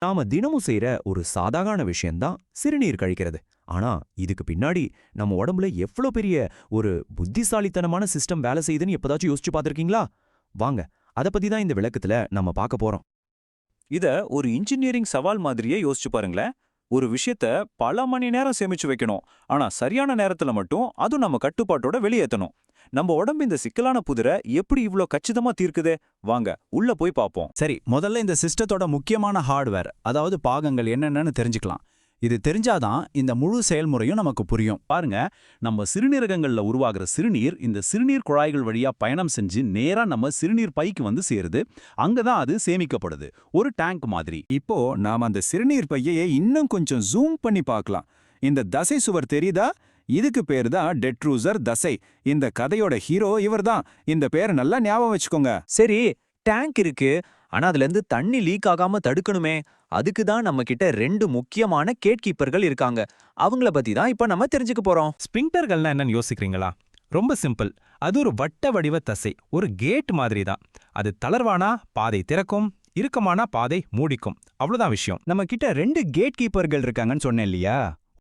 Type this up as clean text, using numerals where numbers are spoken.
நாம தினமும் செய்யற ஒரு சாதாரண விஷயம்தான் சிறுநீர் கழிக்கிறது. ஆனா இதுக்கு பின்னாடி நம்ம உடம்புல எவ்வளோ பெரிய ஒரு புத்திசாலித்தனமான சிஸ்டம் வேலை செய்யுதுன்னு எப்பதாச்சும் யோசிச்சு பார்த்திருக்கீங்களா? வாங்க, அத பத்தி தான் இந்த விளக்கத்துல நம்ம பார்க்க போறோம். இத ஒரு இன்ஜினியரிங் சவால் மாதிரியே யோசிச்சு பாருங்களேன். ஒரு விஷயத்த பல மணி நேரம் சேமிச்சு வைக்கணும். ஆனா சரியான நேரத்துல மட்டும் அதுவும் நம்ம கட்டுப்பாட்டோட வெளியேத்தணும். நம்ம உடம்பு இந்த சிக்கலான புதிரை எப்படி இவ்ளோ கச்சிதமா தீர்க்குதே? வாங்க உள்ள போய் பாப்போம். சரி, முதல்ல இந்த சிஸ்டத்தோட முக்கியமான ஹார்ட்வேர், அதாவது பாகங்கள் என்னென்னன்னு தெரிஞ்சுக்கலாம். இது தெரிஞ்சாதான் இந்த முழு செயல்முறையும் நமக்கு புரியும். பாருங்க, நம்ம சிறுநீரகங்கள்ல உருவாகிற சிறுநீர் இந்த சிறுநீர் குழாய்கள் வழியா பயணம் செஞ்சு நேரா நம்ம சிறுநீர் பைக்கு வந்து சேருது. அங்கதான் அது சேமிக்கப்படுது, ஒரு டேங்க் மாதிரி. இப்போ நாம அந்த சிறுநீர் பையை இன்னும் கொஞ்சம் ஜூம் பண்ணி பார்க்கலாம். இந்த தசை சுவர் தெரியுதா? இதுக்கு பேரு தான் டெட்ரூசர் தசை. இந்த கதையோட ஹீரோ இவர்தான். இந்த பேரை நல்லா ஞாபகம் வச்சுக்கோங்க. சரி, டேங்க் இருக்கு. ஆனா அதுல இருந்து தண்ணி லீக் ஆகாம தடுக்கணுமே. அதுக்கு தான் நம்ம கிட்ட 2 முக்கியமான கேட் கீப்பர்கள் இருக்காங்க. அவங்கள பத்தி தான் இப்ப நம்ம தெரிஞ்சுக்க போறோம். ஸ்பிங்டர்கள்னா என்னன்னு யோசிக்கிறீங்களா? ரொம்ப சிம்பிள். அது ஒரு வட்ட வடிவ தசை, ஒரு கேட் மாதிரி தான். அது தளர்வானா பாதை திறக்கும், இறுக்கமானா பாதை மூடிக்கும். அவ்வளவுதான் விஷயம். நம்ம கிட்ட 2 கேட் கீப்பர்கள் இருக்காங்கன்னு சொன்னேன் இல்லையா?